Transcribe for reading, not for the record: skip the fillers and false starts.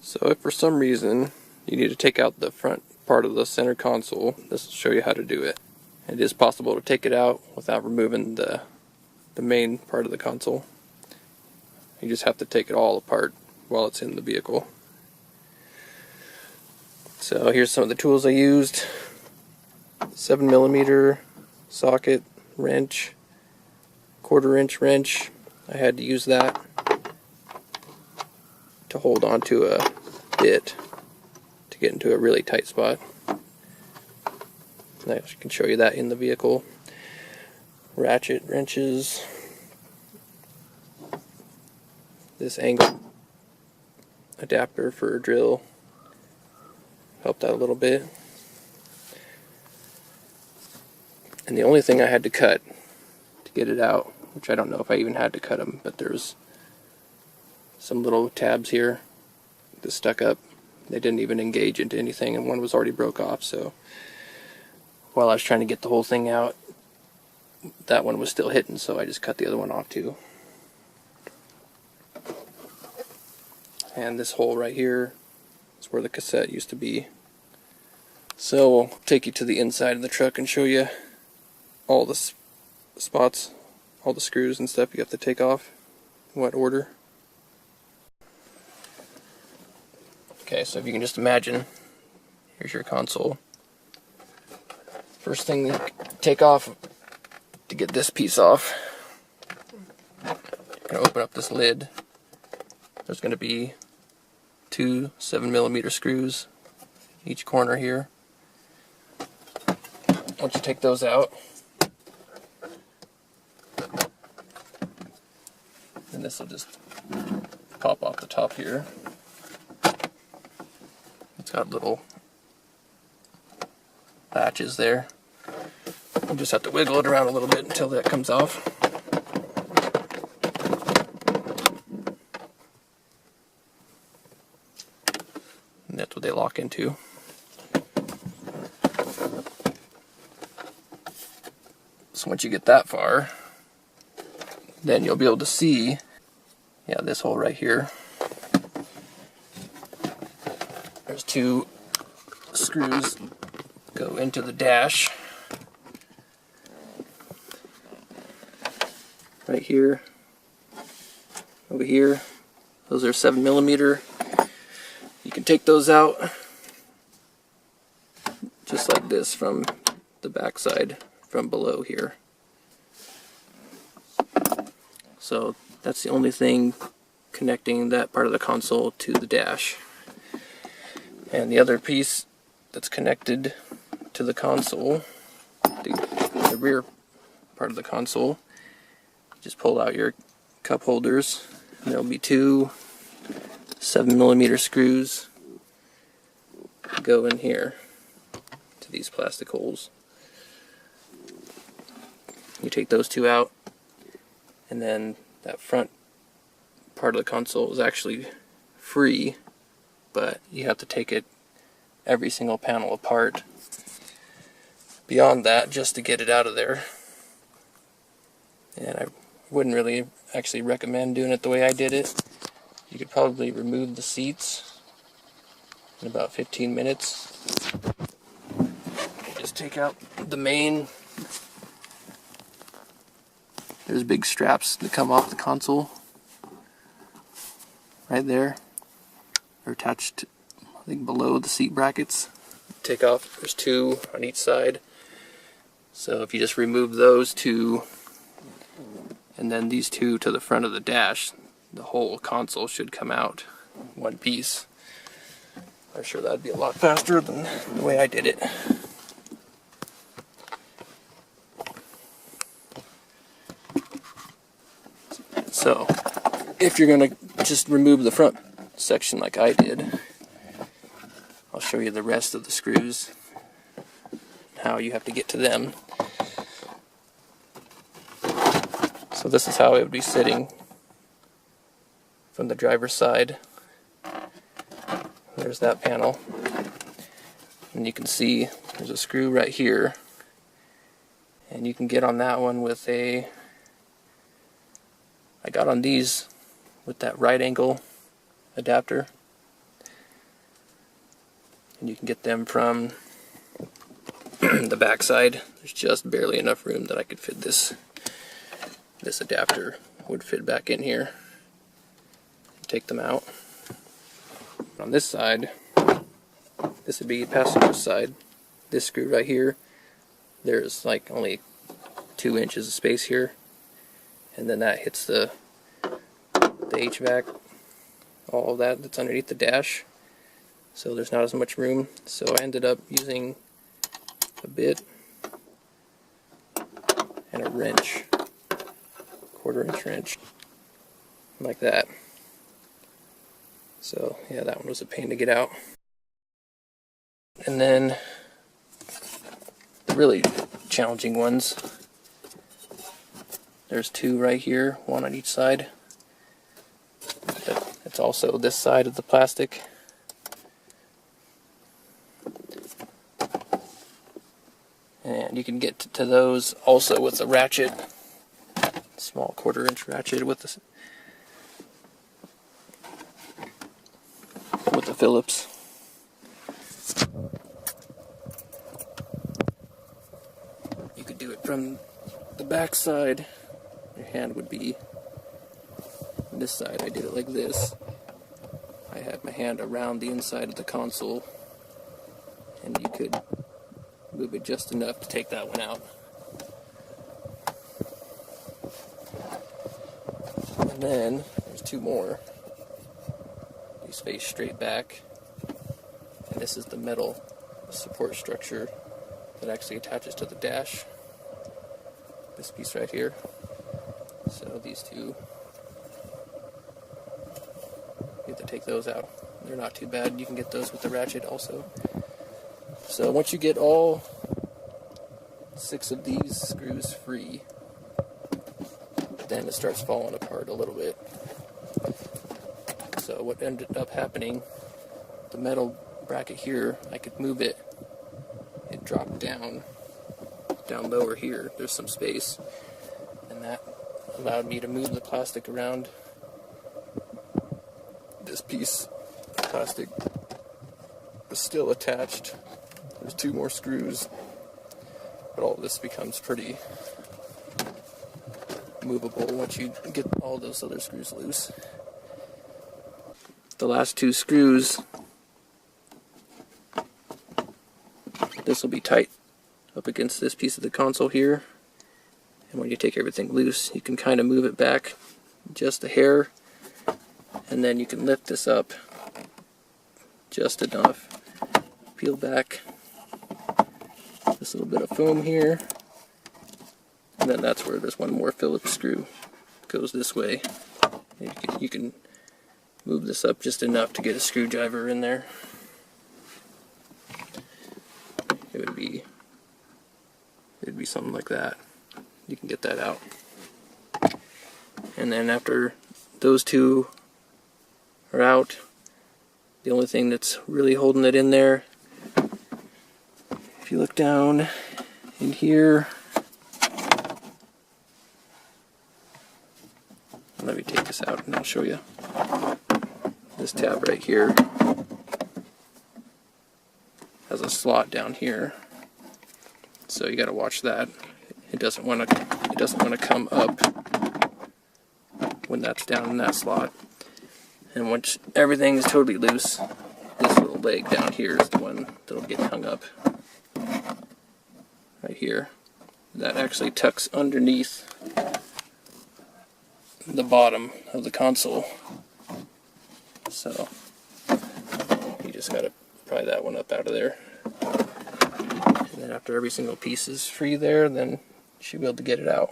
So if for some reason you need to take out the front part of the center console, this will show you how to do it. It is possible to take it out without removing the main part of the console. You just have to take it all apart while it's in the vehicle. So here's some of the tools I used. 7mm socket wrench, 1/4" wrench. I had to use that to hold onto a bit to get into a really tight spot. I can show you that in the vehicle. Ratchet wrenches. This angle adapter for a drill helped out a little bit. And the only thing I had to cut to get it out, which I don't know if I even had to cut them, but there's some little tabs here that stuck up. They didn't even engage into anything, and one was already broke off, so while I was trying to get the whole thing out, that one was still hitting, so I just cut the other one off too. And this hole right here is where the cassette used to be. So I'll take you to the inside of the truck and show you all the spots, all the screws and stuff you have to take off, in what order. Okay, so if you can just imagine, here's your console. First thing to take off to get this piece off, you're going to open up this lid. There's going to be 2 7mm screws each corner here. Once you take those out, and this will just pop off the top here. It's got little latches there. You just have to wiggle it around a little bit until that comes off. And that's what they lock into. So once you get that far, then you'll be able to see, this hole right here. There's 2 screws go into the dash. Right here, over here. Those are 7mm. You can take those out just like this from the back side, from below here. So that's the only thing connecting that part of the console to the dash. And the other piece that's connected to the console, the rear part of the console, just pull out your cup holders, and there'll be 2 7mm screws go in here to these plastic holes. You take those 2 out, and then that front part of the console is actually free, but you have to take it every single panel apart beyond that just to get it out of there. And I wouldn't really actually recommend doing it the way I did it. You could probably remove the seats in about 15 minutes. Just take out the main. There's big straps that come off the console right there. They're attached, I think, below the seat brackets. Take off, there's 2 on each side. So if you just remove those 2 and then these 2 to the front of the dash, the whole console should come out in one piece. I'm sure that'd be a lot faster than the way I did it. So if you're going to just remove the front section like I did, I'll show you the rest of the screws, how you have to get to them. So this is how it would be sitting from the driver's side. There's that panel, and you can see there's a screw right here, and you can get on that one with I got on these with that right angle adapter, and you can get them from the back side. There's just barely enough room that I could fit this adapter would fit back in here. Take them out. On this side, this would be passenger side. This screw right here, there's like only 2 inches of space here, and then that hits the HVAC, all of that's underneath the dash, so there's not as much room. So I ended up using a bit and a wrench, 1/4-inch wrench, like that. So yeah, that one was a pain to get out. And then the really challenging ones, there's 2 right here, 1 on each side. It's also this side of the plastic. And you can get to those also with a ratchet, small 1/4-inch ratchet with the Phillips. You could do it from the back side. Your hand would be on this side. I did it like this. I had my hand around the inside of the console, and you could move it just enough to take that one out. And then there's 2 more. These face straight back, and this is the metal support structure that actually attaches to the dash. This piece right here. So these 2, you have to take those out. They're not too bad. You can get those with the ratchet also. So once you get all 6 of these screws free, then it starts falling apart a little bit. So what ended up happening, the metal bracket here, I could move it. It dropped down lower here. There's some space, and that allowed me to move the plastic around. This piece of plastic was still attached. There's 2 more screws, but all of this becomes pretty movable once you get all those other screws loose. The last 2 screws, this will be tight up against this piece of the console here, and when you take everything loose, you can kind of move it back just a hair, and then you can lift this up just enough, peel back this little bit of foam here, and then that's where there's 1 more Phillips screw. It goes this way. You can move this up just enough to get a screwdriver in there. It'd be something like that. You can get that out. And then after those 2 are out, the only thing that's really holding it in there, if you look down in here, let me take this out and I'll show you. This tab right here has a slot down here, so you got to watch that. It doesn't want to come up when that's down in that slot. And once everything is totally loose, this little leg down here is the one that'll get hung up right here. That actually tucks underneath the bottom of the console. So you just gotta pry that one up out of there. And then after every single piece is free there, then you should be able to get it out.